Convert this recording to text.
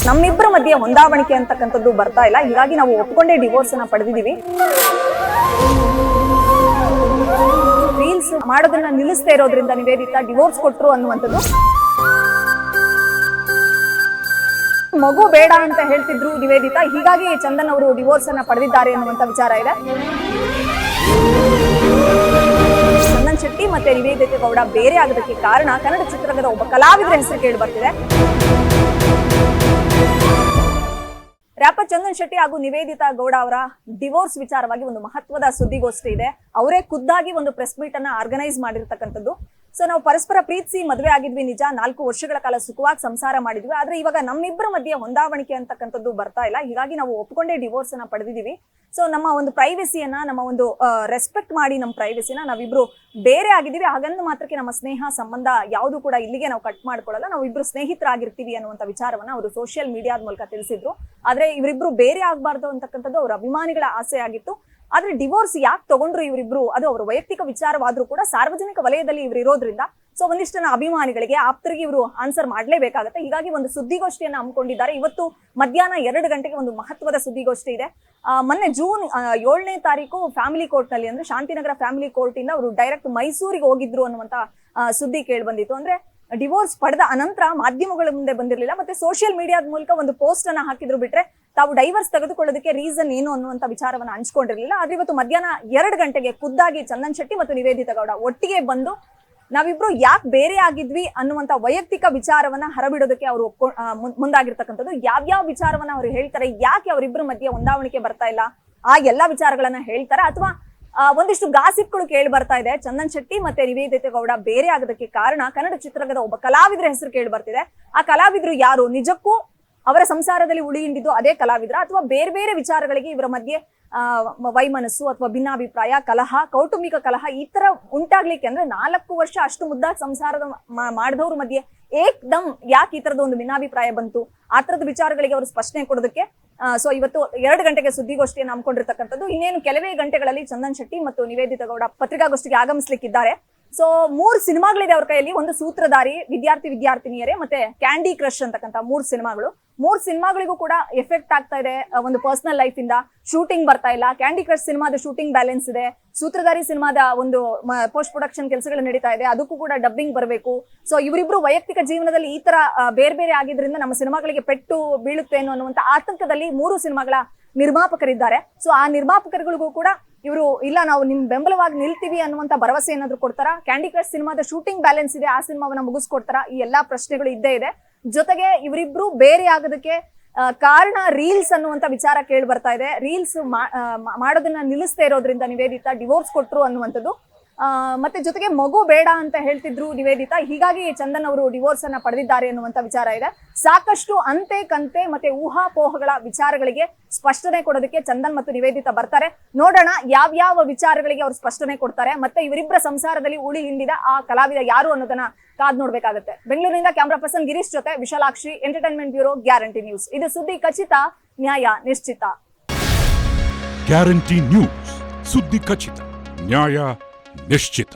ನಮ್ಮಿಬ್ಬರ ಮಧ್ಯೆ ಹೊಂದಾವಣಿಕೆ ಅಂತಕ್ಕಂಥದ್ದು ಬರ್ತಾ ಇಲ್ಲ, ಹೀಗಾಗಿ ನಾವು ಒಪ್ಕೊಂಡೇ ಡಿವೋರ್ಸ್ ಅನ್ನ ಪಡೆದಿದ್ದೀವಿ. ರೀಲ್ಸ್ ಮಾಡೋದನ್ನ ನಿಲ್ಲಿಸ್ತಾ ಇರೋದ್ರಿಂದ ನಿವೇದಿತಾ ಡಿವೋರ್ಸ್ ಕೊಟ್ರು ಅನ್ನುವಂಥದ್ದು. ಮಗು ಬೇಡ ಅಂತ ಹೇಳ್ತಿದ್ರು ನಿವೇದಿತಾ, ಹೀಗಾಗಿ ಚಂದನ್ ಅವರು ಡಿವೋರ್ಸ್ ಅನ್ನ ಪಡೆದಿದ್ದಾರೆ ಅನ್ನುವಂತ ವಿಚಾರ ಇದೆ. ಚಂದನ್ ಶೆಟ್ಟಿ ಮತ್ತೆ ನಿವೇದಿತಾ ಗೌಡ ಬೇರೆ ಆಗೋದಕ್ಕೆ ಕಾರಣ ಕನ್ನಡ ಚಿತ್ರರಂಗದ ಒಬ್ಬ ಕಲಾವಿದರ ಹೆಸರು ಕೇಳಿ ಬರ್ತಿದೆ. ರ್ಯಾಪರ್ ಚಂದನ್ ಶೆಟ್ಟಿ ಹಾಗೂ ನಿವೇದಿತಾ ಗೌಡ ಅವರ ಡಿವೋರ್ಸ್ ವಿಚಾರವಾಗಿ ಒಂದು ಮಹತ್ವದ ಸುದ್ದಿಗೋಷ್ಠಿ ಇದೆ. ಅವರೇ ಖುದ್ದಾಗಿ ಒಂದು ಪ್ರೆಸ್ ಮೀಟ್ ಅನ್ನ ಆರ್ಗನೈಸ್ ಮಾಡಿರ್ತಕ್ಕಂಥದ್ದು. ಸೊ ನಾವು ಪರಸ್ಪರ ಪ್ರೀತಿಸಿ ಮದುವೆ ಆಗಿದ್ವಿ ನಿಜ, 4 ವರ್ಷಗಳ ಕಾಲ ಸುಖವಾಗಿ ಸಂಸಾರ ಮಾಡಿದ್ವಿ. ಆದ್ರೆ ಇವಾಗ ನಮ್ಮಿಬ್ಬರ ಮಧ್ಯೆ ಹೊಂದಾವಣಿಕೆ ಅಂತಕ್ಕಂಥದ್ದು ಬರ್ತಾ ಇಲ್ಲ, ಹೀಗಾಗಿ ನಾವು ಒಪ್ಕೊಂಡೇ ಡಿವೋರ್ಸ್ ಅನ್ನ ಪಡೆದಿದ್ದೀವಿ. ಸೊ ನಮ್ಮ ಒಂದು ಪ್ರೈವಸಿಯನ್ನ, ನಮ್ಮ ಒಂದು ರೆಸ್ಪೆಕ್ಟ್ ಮಾಡಿ ನಮ್ಮ ಪ್ರೈವಸಿನ ನಾವಿಬ್ರು ಬೇರೆ ಆಗಿದ್ದೀವಿ. ಹಾಗಂದು ಮಾತ್ರಕ್ಕೆ ನಮ್ಮ ಸ್ನೇಹ ಸಂಬಂಧ ಯಾವುದು ಕೂಡ ಇಲ್ಲಿಗೆ ನಾವು ಕಟ್ ಮಾಡ್ಕೊಳ್ಳಲ್ಲ, ನಾವು ಇಬ್ರು ಸ್ನೇಹಿತರಾಗಿರ್ತೀವಿ ಅನ್ನುವಂಥ ವಿಚಾರವನ್ನ ಅವರು ಸೋಷಿಯಲ್ ಮೀಡಿಯಾದ ಮೂಲಕ ತಿಳಿಸಿದ್ರು. ಆದ್ರೆ ಇವರಿಬ್ರು ಬೇರೆ ಆಗ್ಬಾರ್ದು ಅಂತಕ್ಕಂಥದ್ದು ಅವರ ಅಭಿಮಾನಿಗಳ ಆಸೆ ಆಗಿತ್ತು. ಆದ್ರೆ ಡಿವೋರ್ಸ್ ಯಾಕೆ ತಗೊಂಡ್ರು ಇವರಿಬ್ರು, ಅದು ಅವರ ವೈಯಕ್ತಿಕ ವಿಚಾರವಾದ್ರೂ ಕೂಡ ಸಾರ್ವಜನಿಕ ವಲಯದಲ್ಲಿ ಇವರು ಇರೋದ್ರಿಂದ ಸೊ ಒಂದಿಷ್ಟು ಅಭಿಮಾನಿಗಳಿಗೆ ಆಪ್ತರಿಗೆ ಇವರು ಆನ್ಸರ್ ಮಾಡ್ಲೇಬೇಕಾಗತ್ತೆ. ಹೀಗಾಗಿ ಒಂದು ಸುದ್ದಿಗೋಷ್ಠಿಯನ್ನ ಹಮ್ಮಿಕೊಂಡಿದ್ದಾರೆ. ಇವತ್ತು ಮಧ್ಯಾಹ್ನ 2 ಗಂಟೆಗೆ ಒಂದು ಮಹತ್ವದ ಸುದ್ದಿಗೋಷ್ಠಿ ಇದೆ. ಮೊನ್ನೆ ಜೂನ್ 7ನೇ ತಾರೀಕು ಫ್ಯಾಮಿಲಿ ಕೋರ್ಟ್ ನಲ್ಲಿ, ಅಂದ್ರೆ ಶಾಂತಿನಗರ ಫ್ಯಾಮಿಲಿ ಕೋರ್ಟ್ ಇಂದ ಅವರು ಡೈರೆಕ್ಟ್ ಮೈಸೂರಿಗೆ ಹೋಗಿದ್ರು ಅನ್ನುವಂತ ಸುದ್ದಿ ಕೇಳಿ ಬಂದಿತ್ತು. ಅಂದ್ರೆ ಡಿವೋರ್ಸ್ ಪಡೆದ ಅನಂತರ ಮಾಧ್ಯಮಗಳ ಮುಂದೆ ಬಂದಿರಲಿಲ್ಲ, ಮತ್ತೆ ಸೋಷಿಯಲ್ ಮೀಡಿಯಾದ ಮೂಲಕ ಒಂದು ಪೋಸ್ಟ್ ಅನ್ನ ಹಾಕಿದ್ರು ಬಿಟ್ರೆ ತಾವು ಡೈವರ್ಸ್ ತೆಗೆದುಕೊಳ್ಳೋದಕ್ಕೆ ರೀಸನ್ ಏನು ಅನ್ನುವಂತ ವಿಚಾರವನ್ನ ಹಂಚ್ಕೊಂಡಿರ್ಲಿಲ್ಲ. ಆದ್ರೆ ಇವತ್ತು ಮಧ್ಯಾಹ್ನ 2 ಗಂಟೆಗೆ ಖುದ್ದಾಗಿ ಚಂದನ್ ಶೆಟ್ಟಿ ಮತ್ತು ನಿವೇದಿತಾ ಗೌಡ ಒಟ್ಟಿಗೆ ಬಂದು ನಾವಿಬ್ರು ಯಾಕೆ ಬೇರೆ ಆಗಿದ್ವಿ ಅನ್ನುವಂತ ವೈಯಕ್ತಿಕ ವಿಚಾರವನ್ನ ಹೊರಬಿಡೋದಕ್ಕೆ ಅವರು ಮುಂದಾಗಿರ್ತಕ್ಕಂಥದ್ದು. ಯಾವ್ಯಾವ ವಿಚಾರವನ್ನ ಅವ್ರು ಹೇಳ್ತಾರೆ, ಯಾಕೆ ಅವರಿಬ್ಬರ ಮಧ್ಯೆ ಹೊಂದಾವಣಿಕೆ ಬರ್ತಾ ಇಲ್ಲ, ಆ ಎಲ್ಲಾ ವಿಚಾರಗಳನ್ನ ಹೇಳ್ತಾರೆ. ಅಥವಾ ಒಂದಿಷ್ಟು ಗಾಸಿಪ್ಗಳು ಕೇಳಿ ಬರ್ತಾ ಇದೆ. ಚಂದನ್ ಶೆಟ್ಟಿ ಮತ್ತೆ ನಿವೇದಿತಾ ಗೌಡ ಬೇರೆ ಆಗೋದಕ್ಕೆ ಕಾರಣ ಕನ್ನಡ ಚಿತ್ರರಂಗದ ಒಬ್ಬ ಕಲಾವಿದರ ಹೆಸರು ಕೇಳಿ ಬರ್ತಿದೆ. ಆ ಕಲಾವಿದ್ರು ಯಾರು, ನಿಜಕ್ಕೂ ಅವರ ಸಂಸಾರದಲ್ಲಿ ಉಳಿ ಹಿಂಡಿದ್ದು ಅದೇ ಕಲಾವಿದ್ರ, ಅಥವಾ ಬೇರೆ ಬೇರೆ ವಿಚಾರಗಳಿಗೆ ಇವರ ಮಧ್ಯೆ ವೈಮನಸ್ಸು ಅಥವಾ ಭಿನ್ನಾಭಿಪ್ರಾಯ, ಕಲಹ, ಕೌಟುಂಬಿಕ ಕಲಹ ಈ ತರ ಉಂಟಾಗ್ಲಿಕ್ಕೆ, ಅಂದ್ರೆ 4 ವರ್ಷ ಅಷ್ಟು ಮುದ್ದಾಗಿ ಸಂಸಾರದ ಮಾಡಿದವ್ರ ಮಧ್ಯೆ ಏಕ್ದಮ್ ಯಾಕೆ ಈ ತರದ ಒಂದು ಭಿನ್ನಾಭಿಪ್ರಾಯ ಬಂತು, ಆ ತರದ ವಿಚಾರಗಳಿಗೆ ಅವರು ಸ್ಪಷ್ಟನೆ ಕೊಡೋದಕ್ಕೆ ಸೊ ಇವತ್ತು 2 ಗಂಟೆಗೆ ಸುದ್ದಿಗೋಷ್ಠಿಯನ್ನು ಹಮ್ಮಿಕೊಂಡಿರ್ತಕ್ಕಂಥದ್ದು. ಇನ್ನೇನು ಕೆಲವೇ ಗಂಟೆಗಳಲ್ಲಿ ಚಂದನ್ ಶೆಟ್ಟಿ ಮತ್ತು ನಿವೇದಿತಾ ಗೌಡ ಪತ್ರಿಕಾಗೋಷ್ಠಿಗೆ ಆಗಮಿಸ್ಲಿಕ್ಕಿದ್ದಾರೆ. ಸೊ 3 ಸಿನಿಮಾಗಳಿದೆ ಅವ್ರ ಕೈಯಲ್ಲಿ. ಒಂದು ಸೂತ್ರಧಾರಿ, ವಿದ್ಯಾರ್ಥಿನಿಯರೇ, ಮತ್ತೆ ಕ್ಯಾಂಡಿ ಕ್ರಶ್ ಅಂತಕ್ಕಂಥ 3 ಸಿನಿಮಾಗಳು. 3 ಸಿನಿಮಾಗಳಿಗೂ ಕೂಡ ಎಫೆಕ್ಟ್ ಆಗ್ತಾ ಇದೆ ಒಂದು ಪರ್ಸನಲ್ ಲೈಫ್ ಇಂದ. ಶೂಟಿಂಗ್ ಬರ್ತಾ ಇಲ್ಲ. ಕ್ಯಾಂಡಿ ಕ್ರಶ್ ಸಿನಿಮಾದ ಶೂಟಿಂಗ್ ಬ್ಯಾಲೆನ್ಸ್ ಇದೆ. ಸೂತ್ರಧಾರಿ ಸಿನಿಮಾದ ಒಂದು ಪೋಸ್ಟ್ ಪ್ರೊಡಕ್ಷನ್ ಕೆಲಸಗಳು ನಡೀತಾ ಇದೆ, ಅದಕ್ಕೂ ಕೂಡ ಡಬ್ಬಿಂಗ್ ಬರಬೇಕು. ಸೊ ಇವರಿಬ್ರು ವೈಯಕ್ತಿಕ ಜೀವನದಲ್ಲಿ ಈ ತರ ಬೇರೆ ಬೇರೆ ಆಗಿದ್ರಿಂದ ನಮ್ಮ ಸಿನಿಮಾಗಳಿಗೆ ಪೆಟ್ಟು ಬೀಳುತ್ತೆ ಅನ್ನುವಂತ ಆತಂಕದಲ್ಲಿ 3 ಸಿನಿಮಾಗಳ ನಿರ್ಮಾಪಕರಿದ್ದಾರೆ. ಸೊ ಆ ನಿರ್ಮಾಪಕರಿಗಳಿಗೂ ಕೂಡ ಇವರು ಇಲ್ಲ, ನಾವು ನಿಮ್ ಬೆಂಬಲವಾಗಿ ನಿಲ್ತೀವಿ ಅನ್ನುವಂತ ಭರವಸೆ ಏನಾದ್ರು ಕೊಡ್ತಾರ? ಕ್ಯಾಂಡಿ ಕ್ರಶ್ ಸಿನಿಮಾದ ಶೂಟಿಂಗ್ ಬ್ಯಾಲೆನ್ಸ್ ಇದೆ, ಆ ಸಿನಿಮಾವನ್ನ ಮುಗಿಸ್ಕೊಡ್ತಾರ? ಈ ಎಲ್ಲಾ ಪ್ರಶ್ನೆಗಳು ಇದ್ದೇ ಇದೆ. ಜೊತೆಗೆ ಇವರಿಬ್ರು ಬೇರೆ ಆಗೋದಕ್ಕೆ ಕಾರಣ ರೀಲ್ಸ್ ಅನ್ನುವಂತ ವಿಚಾರ ಕೇಳಿ ಬರ್ತಾ ಇದೆ. ರೀಲ್ಸ್ ಮಾಡೋದನ್ನ ನಿಲ್ಲಿಸ್ತಾ ಇರೋದ್ರಿಂದ ನಿವೇದಿತಾ ಡಿವೋರ್ಸ್ ಕೊಟ್ರು ಅನ್ನುವಂಥದ್ದು. ಮತ್ತೆ ಜೊತೆಗೆ ಮಗು ಬೇಡ ಅಂತ ಹೇಳ್ತಿದ್ರು ನಿವೇದಿತಾ, ಹೀಗಾಗಿ ಚಂದನ್ ಅವರು ಡಿವೋರ್ಸ್ ಅನ್ನ ಪಡೆದಿದ್ದಾರೆ ಅನ್ನುವಂತ ವಿಚಾರ ಇದೆ. ಸಾಕಷ್ಟು ಅಂತೆ ಕಂತೆ ಮತ್ತೆ ಊಹಾಪೋಹಗಳ ವಿಚಾರಗಳಿಗೆ ಸ್ಪಷ್ಟನೆ ಕೊಡೋದಕ್ಕೆ ಚಂದನ್ ಮತ್ತು ನಿವೇದಿತಾ ಬರ್ತಾರೆ. ನೋಡೋಣ ಯಾವ್ಯಾವ ವಿಚಾರಗಳಿಗೆ ಅವ್ರು ಸ್ಪಷ್ಟನೆ ಕೊಡ್ತಾರೆ, ಮತ್ತೆ ಇವರಿಬ್ಬರ ಸಂಸಾರದಲ್ಲಿ ಉಳಿ ಹಿಂಡಿದ ಆ ಕಲಾವಿದ ಯಾರು ಅನ್ನೋದನ್ನ ಕಾದ್ ನೋಡ್ಬೇಕಾಗುತ್ತೆ. ಬೆಂಗಳೂರಿನಿಂದ ಕ್ಯಾಮ್ರಾ ಪರ್ಸನ್ ಗಿರೀಶ್ ಜೊತೆ Vishalakshi, entertainment bureau, guarantee news. ಇದು ಸುದ್ದಿ ಖಚಿತ, ನ್ಯಾಯ ನಿಶ್ಚಿತ. ಗ್ಯಾರಂಟಿ ನ್ಯೂಸ್, ಸುದ್ದಿ ಖಚಿತ, ನ್ಯಾಯ ನಿಶ್ಚಿತ.